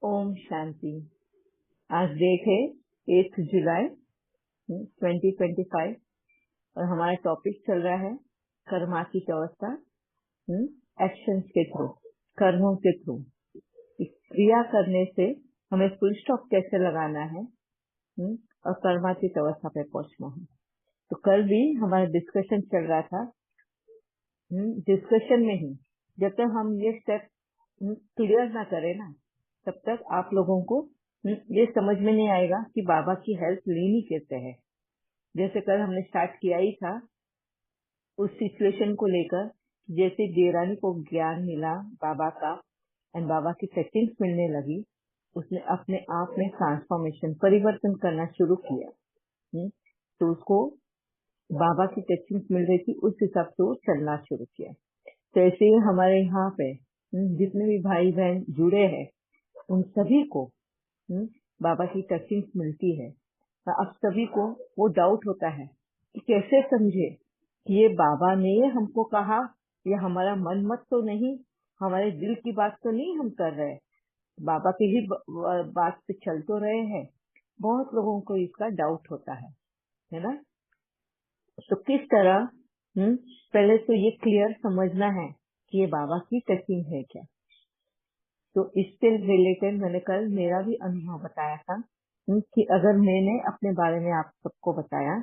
ओम शांति। आज डेट है 8 जुलाई 2025 और हमारा टॉपिक चल रहा है कर्मातीत अवस्था, एक्शंस के थ्रू, कर्मों के थ्रू। क्रिया करने से हमें फुल स्टॉप कैसे लगाना है और कर्मातीत अवस्था पे पहुंचना है। तो कल भी हमारा डिस्कशन चल रहा था। डिस्कशन में ही जब तक हम ये स्टेप क्लियर ना करें ना, तब तक आप लोगों को ये समझ में नहीं आएगा कि बाबा की हेल्प लेनी कैसे है। जैसे कल हमने स्टार्ट किया ही था उस सिचुएशन को लेकर, जैसे देरानी को ज्ञान मिला बाबा का एंड बाबा की सेटिंग्स मिलने लगी, उसने अपने आप में ट्रांसफॉर्मेशन, परिवर्तन करना शुरू किया। तो उसको बाबा की टचिंग्स मिल रही थी, उस हिसाब से वो चलना शुरू किया। तो ऐसे ही हमारे यहाँ पे जितने भी भाई बहन जुड़े हैं उन सभी को बाबा की टचिंग्स मिलती है। अब सभी को वो डाउट होता है कि कैसे समझे कि ये बाबा ने हमको कहा, ये हमारा मन मत तो नहीं, हमारे दिल की बात तो नहीं हम कर रहे, बाबा की ही बात पे चल तो रहे हैं। बहुत लोगों को इसका डाउट होता है ना। तो किस तरह पहले तो ये क्लियर समझना है कि ये बाबा की टचिंग है क्या। तो इससे रिलेटेड मैंने कल मेरा भी अनुभव बताया था कि अगर मैंने अपने बारे में आप सबको बताया,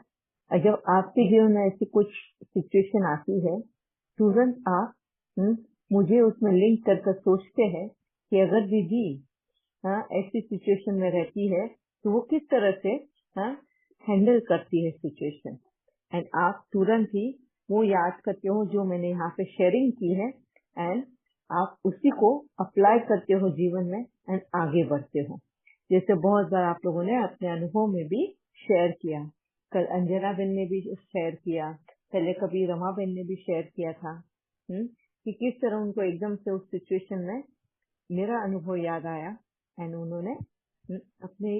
जब आपके जीवन में ऐसी कुछ सिचुएशन आती है, तुरंत आप मुझे उसमें लिंक कर सोचते हैं कि अगर दीदी ऐसी सिचुएशन में रहती है तो वो किस तरह से हैंडल करती है सिचुएशन, एंड आप तुरंत ही वो याद करते हो जो मैंने यहाँ पे शेयरिंग की है, एंड आप उसी को अप्लाई करते हो जीवन में एंड आगे बढ़ते हो। जैसे बहुत बार आप लोगों ने अपने अनुभव में भी शेयर किया, कल अंजना बहन ने भी शेयर किया, पहले कभी रमा बहन ने भी शेयर किया था कि किस तरह उनको एकदम से उस सिचुएशन में मेरा अनुभव याद आया एंड उन्होंने अपनी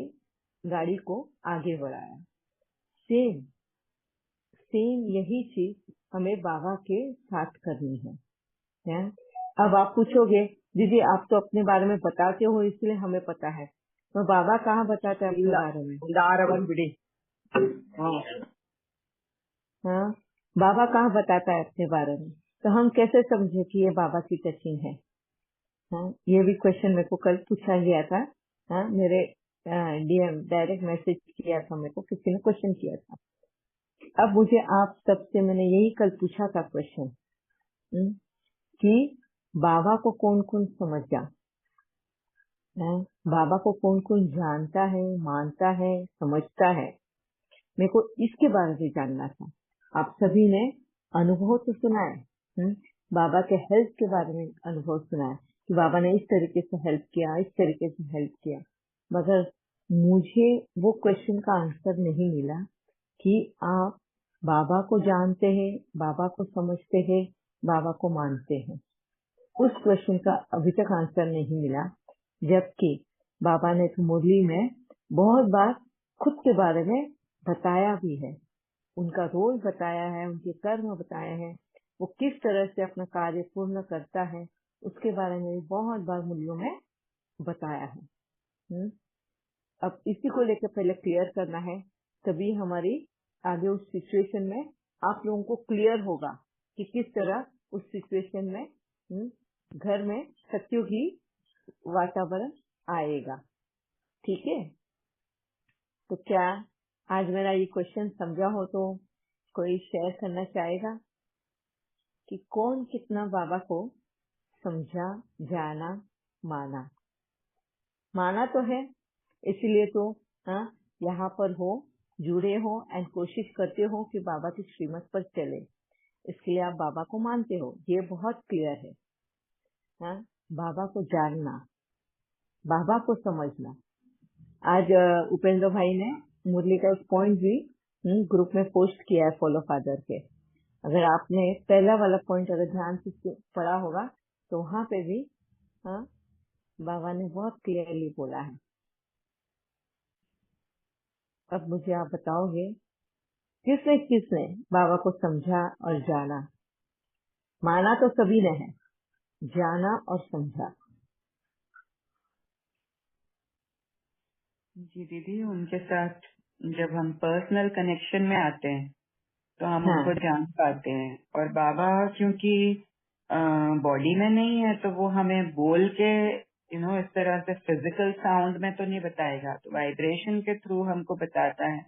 गाड़ी को आगे बढ़ाया। सेम यही चीज हमें बाबा के साथ करनी है। अब आप पूछोगे दीदी आप तो अपने बारे में बताते हो इसलिए हमें पता है, तो बाबा कहाँ बताता है अपने बारे में? हाँ, बाबा कहाँ बताता है अपने बारे में? तो हम कैसे समझे कि ये बाबा की टचिंग है? ये भी क्वेश्चन मेरे को कल पूछा गया था। मेरे डीएम डायरेक्ट मैसेज किया था, मेरे को किसी ने क्वेश्चन किया था। अब मुझे आप सबसे मैंने यही कल पूछा था क्वेश्चन कि बाबा को कौन कौन समझा, बाबा को कौन कौन जानता है, मानता है, समझता है। मेरे को इसके बारे में जानना था। आप सभी ने अनुभव तो सुना है, बाबा के हेल्प के बारे में अनुभव सुना है कि बाबा ने इस तरीके से हेल्प किया, इस तरीके से हेल्प किया, मगर मुझे वो क्वेश्चन का आंसर नहीं मिला कि आप बाबा को जानते हैं, बाबा को समझते हैं, बाबा को मानते हैं। उस क्वेश्चन का अभी तक आंसर नहीं मिला, जबकि बाबा ने तो मुरली में बहुत बार खुद के बारे में बताया भी है, उनका रोल बताया है, उनके कर्म बताए हैं, वो किस तरह से अपना कार्य पूर्ण करता है उसके बारे में बहुत बार मुरलियों में बताया है। अब इसी को लेकर पहले क्लियर करना है, तभी हमारी आगे उस सिचुएशन में आप लोगों को क्लियर होगा कि किस तरह उस सिचुएशन में घर में सत्युगी वातावरण आएगा। ठीक है, तो क्या आज मेरा ये क्वेश्चन समझा हो तो कोई शेयर करना चाहेगा कि कौन कितना बाबा को समझा, जाना, माना? माना तो है, इसलिए तो यहाँ पर हो, जुड़े हो एंड कोशिश करते हो कि बाबा की श्रीमत पर चले, इसलिए आप बाबा को मानते हो, ये बहुत क्लियर है। बाबा को जानना, बाबा को समझना। आज उपेंद्र भाई ने मुरली का एक पॉइंट भी ग्रुप में पोस्ट किया है फॉलो फादर के। अगर आपने पहला वाला पॉइंट अगर ध्यान से पढ़ा होगा तो वहां पे भी बाबा ने बहुत क्लियरली बोला है। अब मुझे आप बताओगे किसने किसने बाबा को समझा और जाना? माना तो सभी ने है, जाना और समझा। जी दीदी, उनके साथ जब हम पर्सनल कनेक्शन में आते हैं तो हम हाँ उनको जान पाते हैं। और बाबा क्योंकि बॉडी में नहीं है तो वो हमें बोल के इस तरह से फिजिकल साउंड में तो नहीं बताएगा, तो वाइब्रेशन के थ्रू हमको बताता है।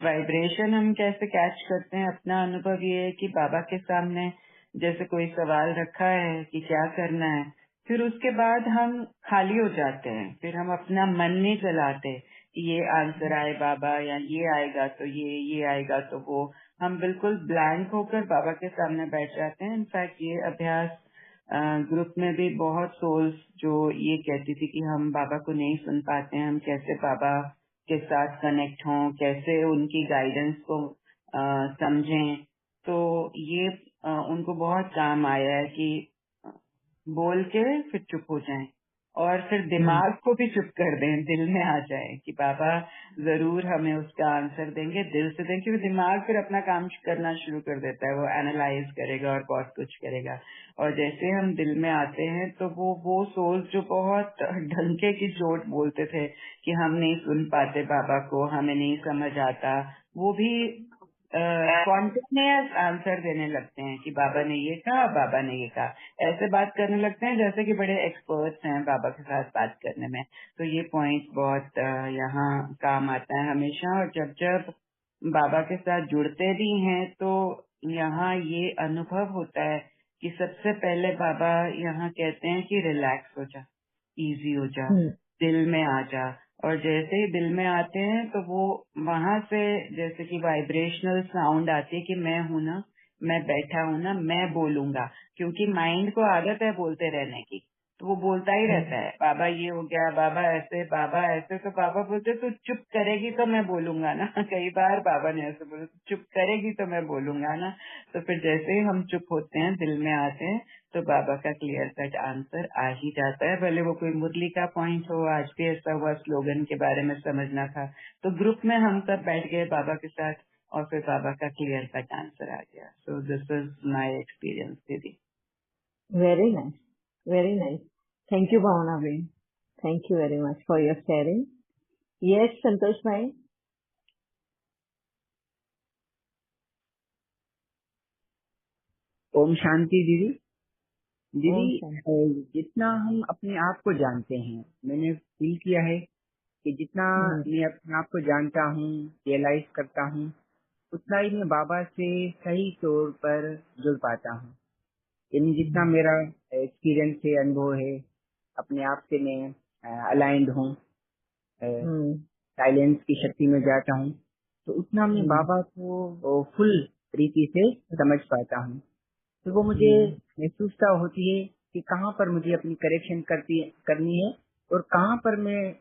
वाइब्रेशन हम कैसे कैच करते हैं? अपना अनुभव ये है कि बाबा के सामने जैसे कोई सवाल रखा है कि क्या करना है, फिर उसके बाद हम खाली हो जाते हैं, फिर हम अपना मन नहीं चलाते कि ये आंसर आए बाबा, या ये आएगा तो ये आएगा तो वो। हम बिल्कुल ब्लैंक होकर बाबा के सामने बैठ जाते हैं। इनफैक्ट ये अभ्यास ग्रुप में भी बहुत सोल्स जो ये कहती थी कि हम बाबा को नहीं सुन पाते हैं, हम कैसे बाबा के साथ कनेक्ट हों, कैसे उनकी गाइडेंस को समझें, तो ये उनको बहुत काम आया है कि बोल के फिर चुप हो जाएं और फिर दिमाग को भी चुप कर दें, दिल में आ जाए कि बाबा जरूर हमें उसका आंसर देंगे, दिल से देंगे। क्योंकि दिमाग फिर अपना काम करना शुरू कर देता है, वो एनालाइज करेगा और बहुत कुछ करेगा। और जैसे हम दिल में आते हैं तो वो सोल्स जो बहुत ढंके की चोट बोलते थे कि हम नहीं सुन पाते बाबा को, हमें नहीं समझ आता, वो भी स्पॉन्टेनियस आंसर देने लगते हैं कि बाबा ने ये कहा, बाबा ने ये कहा। ऐसे बात करने लगते हैं जैसे कि बड़े एक्सपर्ट्स हैं बाबा के साथ बात करने में। तो ये पॉइंट बहुत यहाँ काम आता है हमेशा। और जब जब बाबा के साथ जुड़ते भी हैं तो यहाँ ये अनुभव होता है कि सबसे पहले बाबा यहाँ कहते हैं कि रिलैक्स हो जा, इजी हो जा, दिल में आ जा। और जैसे ही दिल में आते हैं तो वो वहां से जैसे कि वाइब्रेशनल साउंड आती है कि मैं हूं ना, मैं बैठा हूं ना, मैं बोलूंगा। क्योंकि माइंड को आदत है बोलते रहने की, तो वो बोलता ही रहता है बाबा ये हो गया, बाबा ऐसे, बाबा ऐसे। तो बाबा बोलते तू चुप करेगी तो मैं बोलूंगा ना। कई बार बाबा ने ऐसे बोला, चुप करेगी तो मैं बोलूंगा ना। तो फिर जैसे ही हम चुप होते हैं, दिल में आते हैं, तो बाबा का क्लियर कट आंसर आ ही जाता है। भले वो कोई मुरली का पॉइंट हो, आज भी ऐसा हुआ, स्लोगन के बारे में समझना था तो ग्रुप में हम सब बैठ गए बाबा के साथ और फिर बाबा का क्लियर कट आंसर आ गया। So this is my experience दीदी। Very nice, very nice. Thank you Bhavna ben, thank you very much for your sharing. Yes Santosh भाई। ओम शांति दीदी। ओम दीदी, शांति। जितना हम अपने आप को जानते हैं, मैंने फील किया है कि जितना मैं अपने आप को जानता हूँ, रियलाइज करता हूँ, उतना ही मैं बाबा से सही तौर पर जुड़ पाता हूँ। यानी जितना मेरा एक्सपीरियंस है, अनुभव है, अपने आप से मैं अलाइंड हूँ, साइलेंस की शक्ति में जाता हूँ, तो उतना मैं बाबा को फुल तरीके से समझ पाता हूँ। तो वो मुझे महसूसता होती है कि कहाँ पर मुझे अपनी करेक्शन करनी है और कहाँ पर मैं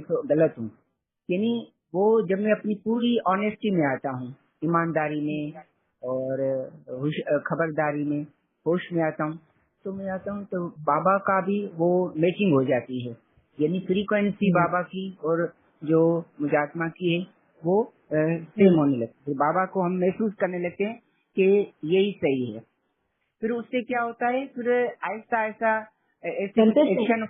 तो गलत हूँ। यानी वो जब मैं अपनी पूरी ऑनेस्टी में आता हूँ, ईमानदारी में और खबरदारी में, होश में आता हूँ, तो मैं आता हूँ तो बाबा का भी वो मैचिंग हो जाती है। यानी फ्रीक्वेंसी बाबा की और जो मुझे आत्मा की है वो सेम होने लगती है। बाबा को हम महसूस करने लगते हैं कि यही सही है। फिर उससे क्या होता है, फिर आहिस्ता आहिस्ता ऐसे कुछ संतोष भाई, एक्शन।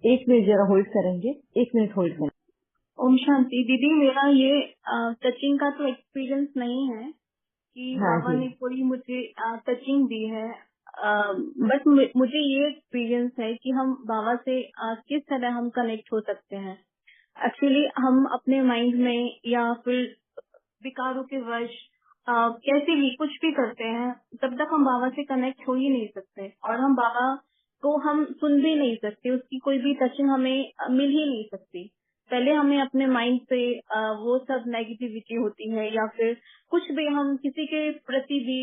एक मिनट जरा होल्ड करेंगे, एक मिनट होल्ड करेंगे। ओम शांति दीदी, मेरा ये टचिंग का तो एक्सपीरियंस नहीं है कि हाँ बाबा जी। ने कोई मुझे टचिंग दी है। बट मुझे ये एक्सपीरियंस है कि हम बाबा से किस तरह हम कनेक्ट हो सकते हैं। एक्चुअली हम अपने माइंड में या फिर विकारों के वश कैसे भी कुछ भी करते हैं, तब तक हम बाबा से कनेक्ट हो ही नहीं सकते और हम बाबा को हम सुन भी नहीं सकते, उसकी कोई भी टचिंग हमें मिल ही नहीं सकती। पहले हमें अपने माइंड से वो सब नेगेटिविटी होती है या फिर कुछ भी हम किसी के प्रति भी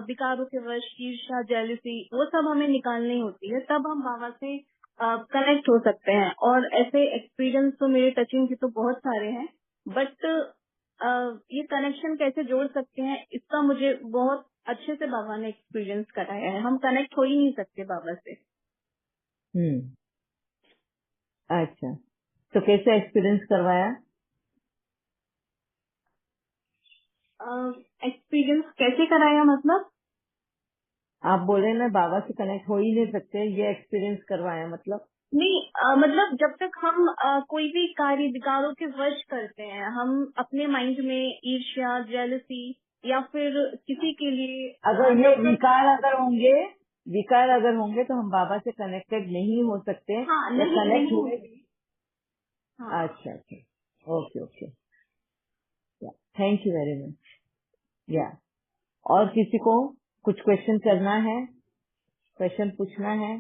विकारों के वश ईर्ष्या, जेलसी, वो सब हमें निकालनी होती है, तब हम बाबा से कनेक्ट हो सकते हैं। और ऐसे एक्सपीरियंस तो मेरे टचिंग के तो बहुत सारे हैं, बट ये कनेक्शन कैसे जोड़ सकते हैं इसका मुझे बहुत अच्छे से बाबा ने एक्सपीरियंस कराया है। हम कनेक्ट हो ही नहीं सकते बाबा से। अच्छा, तो कैसे एक्सपीरियंस करवाया? एक्सपीरियंस कैसे कराया मतलब? आप बोल रहे हैं ना बाबा से कनेक्ट हो ही नहीं सकते, ये एक्सपीरियंस करवाया मतलब? नहीं, मतलब जब तक हम कोई भी कार्य विकारों के वश करते हैं, हम अपने माइंड में ईर्ष्या, जेलसी या फिर किसी के लिए अगर ये नफरत। विकार अगर होंगे तो हम बाबा से कनेक्टेड नहीं हो सकते। हाँ, या नहीं कनेक्ट नहीं हुए भी? हाँ, अच्छा, okay okay, thank you very much. या और किसी को कुछ क्वेश्चन करना है, क्वेश्चन पूछना है?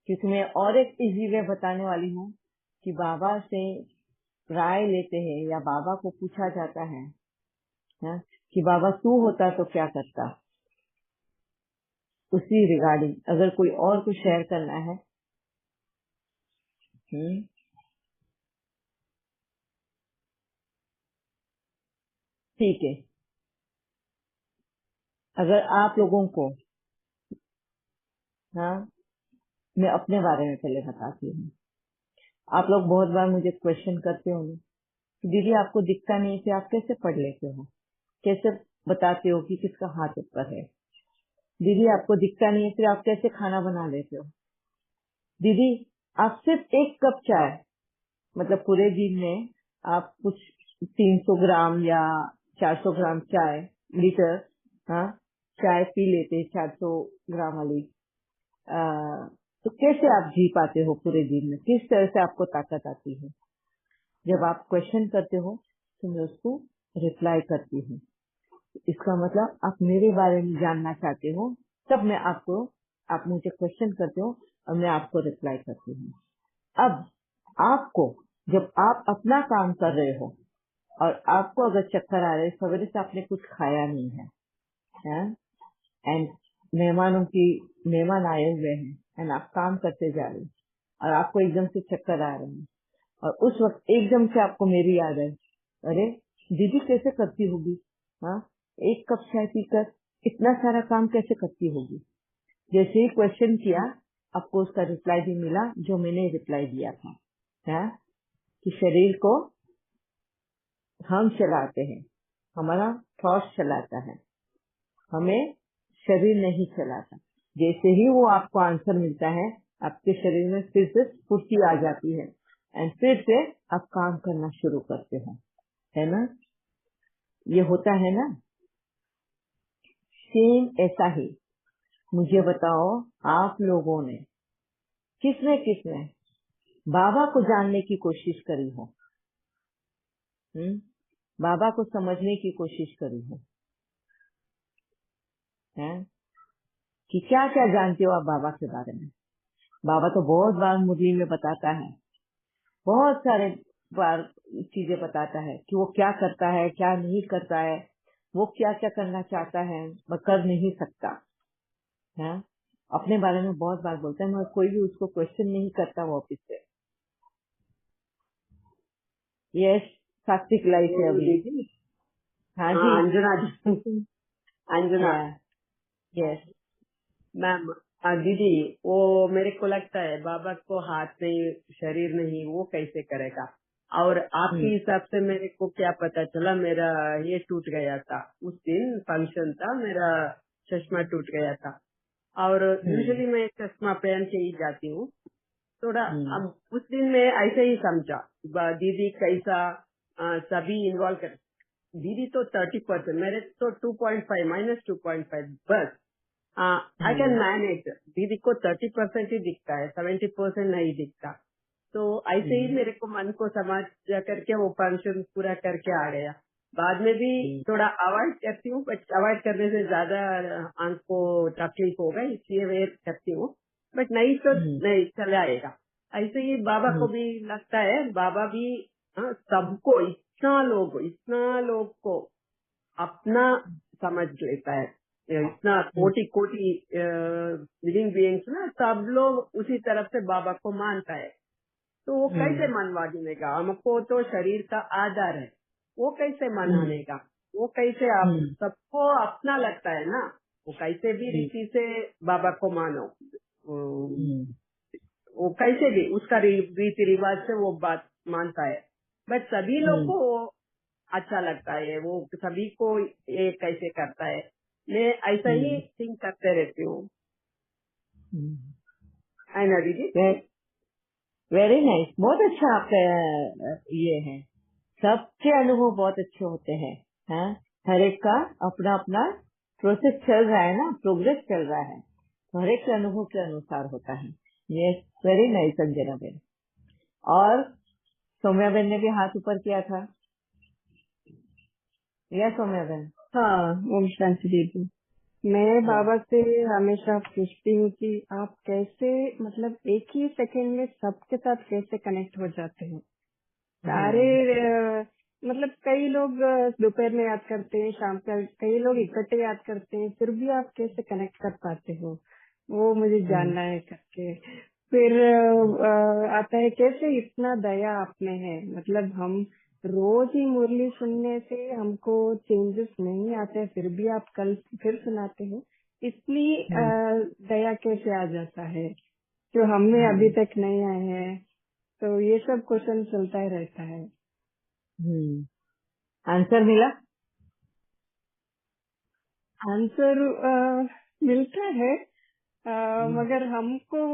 क्योंकि मैं और एक इजी वे बताने वाली हूँ कि बाबा से राय लेते हैं या बाबा को पूछा जाता है कि बाबा तू होता तो क्या करता, उसी रिगार्डिंग अगर कोई और कुछ शेयर करना है। ठीक है, अगर आप लोगों को मैं अपने बारे में पहले बताती हूँ। आप लोग बहुत बार मुझे क्वेश्चन करते हो दीदी आपको दिखता नहीं कि आप कैसे पढ़ लेते हो, कैसे बताते हो कि किसका हाथ ऊपर है? दीदी आपको दिखता नहीं है फिर आप कैसे खाना बना लेते हो? दीदी आप सिर्फ एक कप चाय, मतलब पूरे दिन में आप कुछ 300 ग्राम या 400 ग्राम चाय लीटर चाय पी लेते, 400 ग्राम वाली, तो कैसे आप जी पाते हो पूरे दिन में? किस तरह से आपको ताकत आती है? जब आप क्वेश्चन करते हो तो मैं उसको रिप्लाई करती हूँ। इसका मतलब आप मेरे बारे में जानना चाहते हो, तब आप मुझे क्वेश्चन करते हो और मैं आपको रिप्लाई करती हूँ। अब आपको जब आप अपना काम कर रहे हो और आपको अगर चक्कर आ रहे, सवेरे से आपने कुछ खाया नहीं है एंड मेहमान आए हुए हैं एंड आप काम करते जा रहे हो और आपको एकदम से चक्कर आ रहे हैं और उस वक्त एकदम से आपको मेरी याद है, अरे दीदी कैसे करती होगी, एक कप चाय पीकर इतना सारा काम कैसे करती होगी? जैसे ही क्वेश्चन किया आपको उसका रिप्लाई भी मिला जो मैंने रिप्लाई दिया था कि शरीर को हम चलाते हैं, हमारा थॉट चलाता है, हमें शरीर नहीं चलाता। जैसे ही वो आपको आंसर मिलता है आपके शरीर में फिर से स्फूर्ति आ जाती है एंड फिर से आप काम करना शुरू करते हो, है ना? ये होता है ना? सेम ऐसा ही मुझे बताओ, आप लोगों ने किसने बाबा को जानने की कोशिश करी हो? बाबा को समझने की कोशिश करी हो? हैं कि क्या क्या जानते हो आप बाबा के बारे में? बाबा तो बहुत बार मुरली में बताता है, बहुत सारे बार चीजें बताता है कि वो क्या करता है, क्या नहीं करता है, वो क्या क्या करना चाहता है पर कर नहीं सकता है। अपने बारे में बहुत बार बोलता है मगर कोई भी उसको क्वेश्चन नहीं करता वापिस से। यस, सात्विक लाइफ है अभी। हाँ जी अंजना जी, अंजना यस मैम, दीदी वो मेरे को लगता है बाबा को हाथ नहीं, शरीर नहीं, वो कैसे करेगा? और आपके हिसाब से मेरे को क्या पता चला, मेरा ये टूट गया था उस दिन फंक्शन था, मेरा चश्मा टूट गया था और यूजुअली मैं चश्मा पहन के ही जाती हूँ थोड़ा। अब उस दिन मैं ऐसे ही समझा दीदी कैसा सभी इन्वॉल्व कर, दीदी तो 30%, मेरे तो 2.5 -2.5 बस आई कैन मैनेज। दीदी को 30% ही दिखता है, 70% नहीं दिखता। तो ऐसे ही मेरे को मन को समझ करके वो फंक्शन पूरा करके आ गया। बाद में भी थोड़ा अवॉइड करती हूँ, बट अवॉइड करने से ज्यादा आंख को तकलीफ होगा इसलिए वेट करती हूँ, बट नहीं तो नहीं चला आएगा। ऐसे ही बाबा को भी लगता है, बाबा भी सबको इतना लोग को अपना समझ लेता है, इतना कोटि कोटि लिविंग बीइंग्स ना, सब लोग उसी तरफ से बाबा को मानता है। तो वो कैसे मनवा देगा? हमको तो शरीर का आधार है, वो कैसे मनानेगा? वो कैसे आप सबको अपना लगता है ना, वो कैसे भी रीति से बाबा को मानो, वो कैसे भी उसका रीति रिवाज से वो बात मानता है, बट सभी लोग को अच्छा लगता है, वो सभी को ये कैसे करता है, मैं ऐसा ही थिंक करते रहती हूँ। है ना दीदी? वेरी नाइस, बहुत अच्छा आपका ये है। सबके अनुभव बहुत अच्छे होते हैं। हाँ, हर एक का अपना अपना प्रोसेस चल रहा है ना, प्रोग्रेस चल रहा है, तो हर एक के अनुभव के अनुसार होता है। ये वेरी नाइस अंजना बेन। और सौम्या बेन ने भी हाथ ऊपर किया था। या सौम्या बेन? हाँ, ओम शांति दीदी। मैं बाबा से हमेशा पूछती हूँ कि आप कैसे, मतलब एक ही सेकंड में सबके साथ कैसे कनेक्ट हो जाते हैं। सारे मतलब कई लोग दोपहर में याद करते हैं, शाम का कई लोग इकट्ठे याद करते हैं, फिर भी आप कैसे कनेक्ट कर पाते हो, वो मुझे जानना है करके। फिर आता है कैसे इतना दया आप में है, मतलब हम रोज ही मुरली सुनने से हमको चेंजेस नहीं आते, फिर भी आप कल फिर सुनाते हो, इतनी दया कैसे आ जाता है जो हमें अभी तक नहीं आए हैं। तो ये सब क्वेश्चन चलता ही रहता है। आंसर मिला? आंसर मिलता है, मगर हमको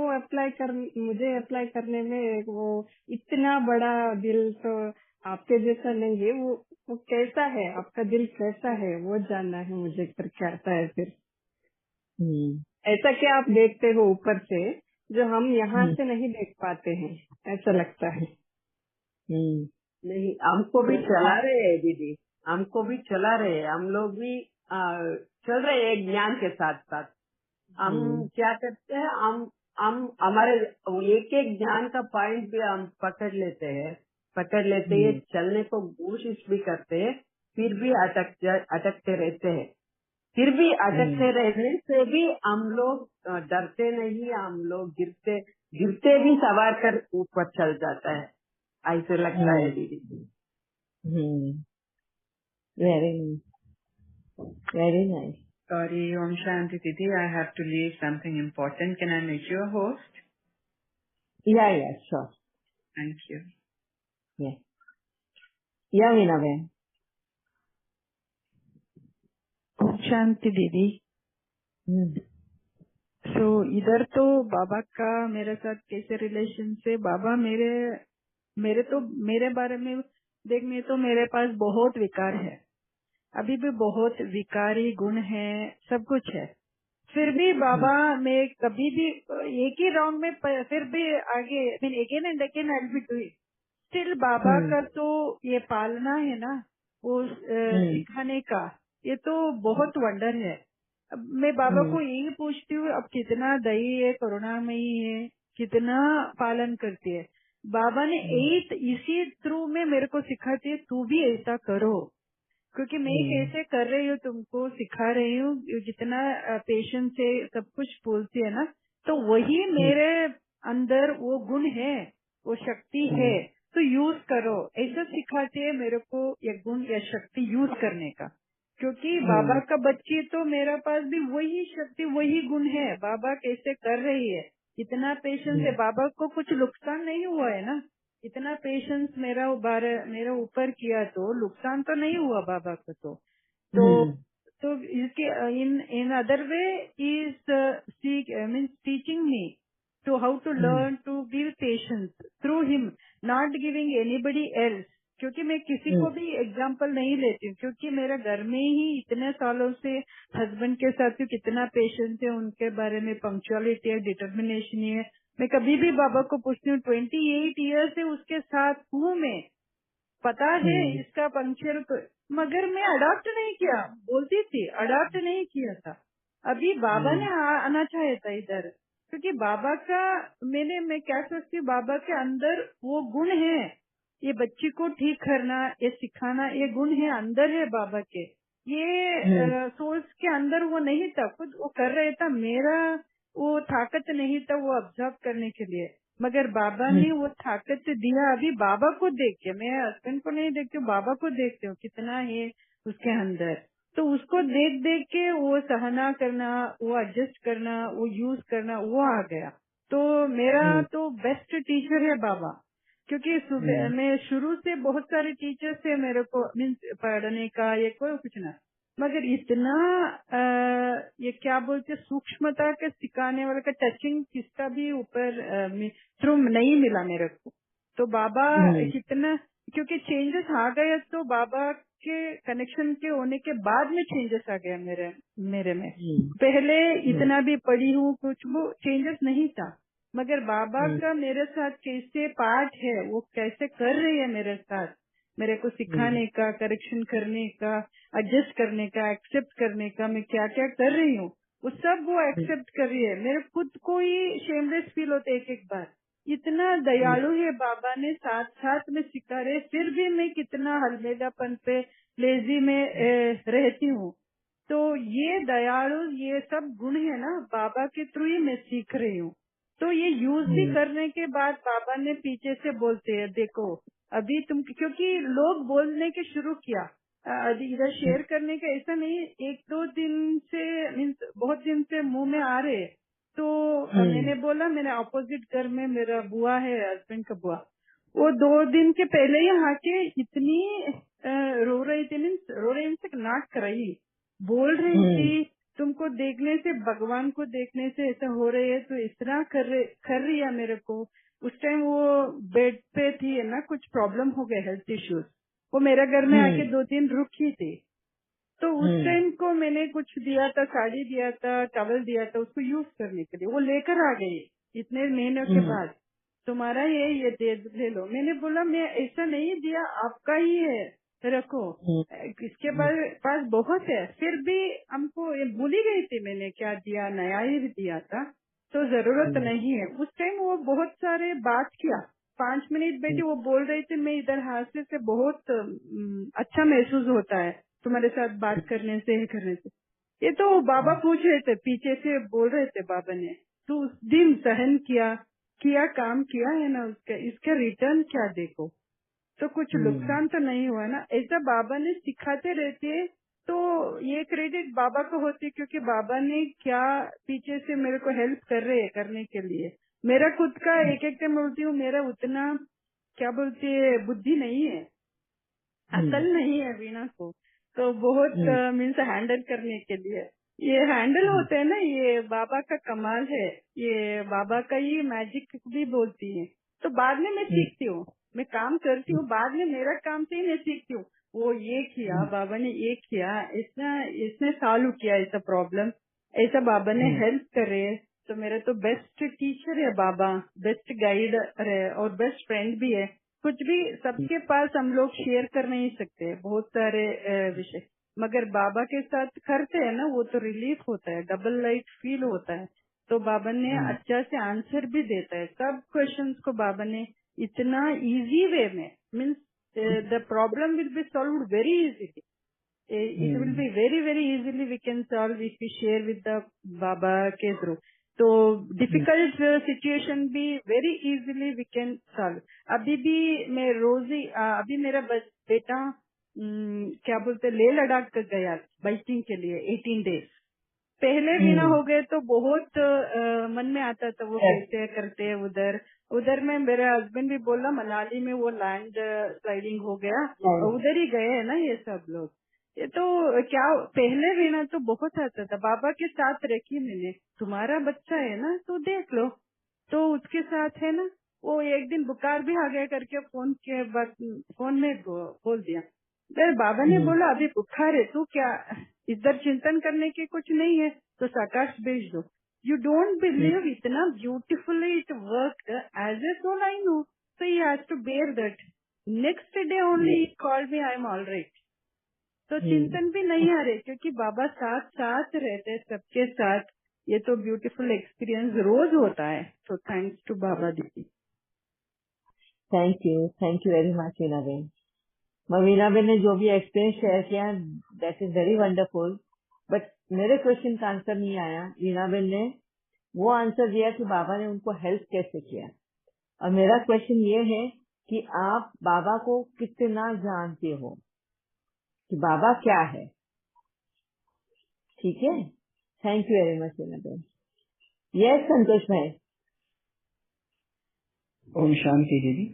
मुझे अप्लाई करने में वो इतना बड़ा दिल तो आपके जैसा नहीं है। वो कैसा है, आपका दिल कैसा है, वो जानना है मुझे करके आता है। फिर ऐसा क्या आप देखते हो ऊपर से जो हम यहाँ से नहीं देख पाते हैं, ऐसा लगता है। नहीं, हमको भी चला रहे हैं दीदी, हमको भी चला रहे हैं, हम लोग भी चल रहे हैं ज्ञान के साथ साथ। हम क्या करते हैं, हम हमारे एक एक ज्ञान का पॉइंट भी हम पकड़ लेते हैं, चलने को कोशिश भी करते हैं, फिर भी अटकते रहते हैं। फिर भी अटकते रहने से भी हम लोग डरते नहीं, हम लोग गिरते भी सवार कर ऊपर चल जाता है, ऐसे लगता है दीदी। Very nice, very nice. Sorry, Om Shanti Didi, I have to leave something important. Can I make you a host? Yeah, sure. Thank you. Yeah, Meena बहन। ओम शांति दीदी। सो इधर तो बाबा का मेरे साथ कैसे रिलेशन से, बाबा मेरे बारे में देखने तो मेरे पास बहुत विकार है, अभी भी बहुत विकारी गुण है, सब कुछ है। फिर भी बाबा मैं कभी भी एक ही राउंड में फिर भी आगे again and again I will be doing still. बाबा का तो ये पालना है ना, वो सिखाने का, ये तो बहुत वंडर है। अब मैं बाबा को यही पूछती हूँ, अब कितना दई है, करुणामयी है, कितना पालन करती है। बाबा ने इसी थ्रू में मेरे को सिखाती है, तू भी ऐसा करो, क्योंकि मैं कैसे कर रही हूँ तुमको सिखा रही हूँ, जितना पेशेंस से सब कुछ बोलती है ना, तो वही मेरे अंदर वो गुण है, वो शक्ति है, तो यूज करो, ऐसा सिखाती है मेरे को ये गुण या शक्ति यूज करने का। क्योंकि बाबा का बच्ची तो मेरे पास भी वही शक्ति वही गुण है, बाबा कैसे कर रही है, इतना पेशेंस है, बाबा को कुछ नुकसान नहीं हुआ है ना, इतना पेशेंस मेरा ऊपर किया तो नुकसान तो नहीं हुआ बाबा को। तो इसके in other way is teaching me to how to learn to give patience through him, not giving anybody else. क्योंकि मैं किसी को भी एग्जाम्पल नहीं लेती हूँ, क्योंकि मेरे घर में ही इतने सालों से हस्बैंड के साथ कितना पेशेंस है, उनके बारे में पंक्चुअलिटी है, डिटर्मिनेशन है। मैं कभी भी बाबा को पूछती हूँ, 28 ईयर से उसके साथ हूँ मैं, पता है इसका पंक्चुअल, मगर मैं अडॉप्ट नहीं किया, बोलती थी अडॉप्ट नहीं किया था। अभी बाबा ने आना चाहे था इधर, क्योंकि बाबा का मैं क्या सोचती हूँ, बाबा के अंदर वो गुण है, ये बच्ची को ठीक करना, ये सिखाना, ये गुण है अंदर है बाबा के। ये सोच के अंदर वो नहीं था, खुद वो कर रहे था, मेरा वो ताकत नहीं था वो ऑब्जर्व करने के लिए, मगर बाबा ने वो ताकत दिया। अभी बाबा को देख के, मैं हस्बैंड को नहीं देखती हूँ, बाबा को देखती हूँ कितना है उसके अंदर, तो उसको देख देख के वो सहना करना, वो एडजस्ट करना, वो यूज करना, वो आ गया। तो मेरा तो बेस्ट टीचर है बाबा। क्योंकि मैं शुरू से बहुत सारे टीचर्स थे मेरे को मीन्स पढ़ने का ये कोई कुछ ना, मगर इतना ये क्या बोलते सूक्ष्मता के सिखाने वाले का टचिंग किसका भी ऊपर थ्रू नहीं मिला मेरे को। तो बाबा कितना, क्योंकि चेंजेस आ गए तो बाबा के कनेक्शन के होने के बाद में चेंजेस आ गया मेरे में। पहले इतना भी पढ़ी हूँ कुछ वो चेंजेस नहीं था, मगर बाबा का मेरे साथ कैसे पार्ट है, वो कैसे कर रही है मेरे साथ, मेरे को सिखाने का, करेक्शन करने का, एडजस्ट करने का, एक्सेप्ट करने का, मैं क्या क्या कर रही हूँ वो सब वो एक्सेप्ट कर रही है। मेरे खुद को ही शेमलेस फील होते एक बार, इतना दयालु है बाबा ने साथ साथ में सिखा रहे, फिर भी मैं कितना हलमेलापन पे लेजी में रहती हूँ। तो ये दयालु ये सब गुण है ना बाबा के थ्रू ही मैं सीख रही हूँ। तो ये यूज भी करने के बाद बाबा ने पीछे से बोलते हैं देखो अभी तुम, क्योंकि लोग बोलने के शुरू किया इधर शेयर करने का, ऐसा नहीं एक दो दिन से मीन्स बहुत दिन से मुंह में आ रहे। तो मैंने बोला, मैंने अपोजिट घर में मेरा बुआ है, हस्बैंड का बुआ, वो 2 दिन के पहले ही आके इतनी रो रही थी, मीन्स रो रही से नाक कर रही, बोल रही थी तुमको देखने से, भगवान को देखने से ऐसा हो रही है, तो इस तरह कर रही है मेरे को। उस टाइम वो बेड पे थी है ना, कुछ प्रॉब्लम हो गया, हेल्थ इश्यूज, वो मेरे घर में आके 2 दिन रुकी थी। तो उस टाइम को मैंने कुछ दिया था, साड़ी दिया था, टॉवल दिया था उसको यूज करने के लिए, वो लेकर आ गई इतने महीनों के बाद, तुम्हारा ये ले लो। मैंने बोला मैं ऐसा नहीं दिया, आपका ही है, रखो, इसके पास बहुत है। फिर भी हमको भूल ही गई थी मैंने क्या दिया, नया ही दिया था, तो जरूरत नहीं है। उस टाइम वो बहुत सारे बात किया, 5 मिनट बैठी, वो बोल रही थी मैं इधर हाथ से बहुत अच्छा महसूस होता है तुम्हारे साथ बात करने से, करने से। ये तो बाबा पूछ रहे थे, पीछे से बोल रहे थे बाबा ने, तू उस दिन सहन किया काम किया है ना, उसका इसका रिटर्न क्या देखो, तो कुछ नुकसान तो नहीं हुआ ना। ऐसा बाबा ने सिखाते रहते, तो ये क्रेडिट बाबा को होती, क्योंकि बाबा ने क्या पीछे से मेरे को हेल्प कर रहे हैं करने के लिए। मेरा खुद का एक टाइम बोलती हूँ, मेरा उतना क्या बोलते है बुद्धि नहीं है, अकल नहीं है वीणा को, तो बहुत मीन्स हैंडल करने के लिए ये हैंडल होते हैं ना, ये बाबा का कमाल है, ये बाबा का ही मैजिक भी बोलती है। तो बाद में मैं सीखती हूँ, मैं काम करती हूँ, बाद में मेरा काम से ही मैं सीखती हूँ, वो ये किया बाबा ने, ये किया, इसने सॉल्व किया ऐसा प्रॉब्लम, ऐसा बाबा ने हेल्प करे। तो मेरा तो बेस्ट टीचर है बाबा, बेस्ट गाइड है और बेस्ट फ्रेंड भी है। कुछ भी सबके पास हम लोग शेयर कर नहीं सकते बहुत सारे विषय, मगर बाबा के साथ करते हैं ना, वो तो रिलीफ होता है, डबल लाइट फील होता है। तो बाबा ने अच्छा से आंसर भी देता है सब क्वेश्चंस को, बाबा ने इतना इजी वे में, means the problem will be solved very easily, it will be very very easily we can solve if we share with the Baba के through। तो डिफिकल्ट सिचुएशन भी very easily we can solve. अभी भी मैं रोजी अभी मेरा बेटा क्या बोलते लेह लद्दाख गया बाइकिंग के लिए 18 डेज पहले भी ना हो गए, तो बहुत मन में आता था वो कैसे करते हैं उधर में। मेरे हस्बैंड भी बोला मनाली में वो लैंड स्लाइडिंग हो गया, उधर ही गए है ना ये सब लोग। ये तो क्या पहले भी ना तो बहुत आता था, बाबा के साथ रखी मैंने, तुम्हारा बच्चा है ना तो देख लो, तो उसके साथ है ना। वो एक दिन बुखार भी आ गया करके फोन में बोल दिया, फिर बाबा ने बोला अभी बुखार है तू क्या इधर चिंतन करने की कुछ नहीं है तो साकाश भेज दो। यू डोंट बिलीव इतना beautifully it work as a soul I know, so he has to bear that. Next day only call me, I am all right. तो चिंतन भी नहीं आ रहे क्योंकि बाबा साथ साथ रहते सबके साथ। ये तो ब्यूटीफुल एक्सपीरियंस रोज होता है। तो थैंक्स टू बाबा दीदी। Thank you very much Veena Ben. Veena Ben ने जो भी एक्सपीरियंस शेयर किया that is very wonderful, but मेरे क्वेश्चन का आंसर नहीं आया। वीना बेन ने वो आंसर दिया कि बाबा ने उनको हेल्प कैसे किया, और मेरा क्वेश्चन ये है कि आप बाबा को कितना जानते हो, कि बाबा क्या है। ठीक है, thank you very much Veena ben. Yes Santosh भाई। ओम शांति दीदी।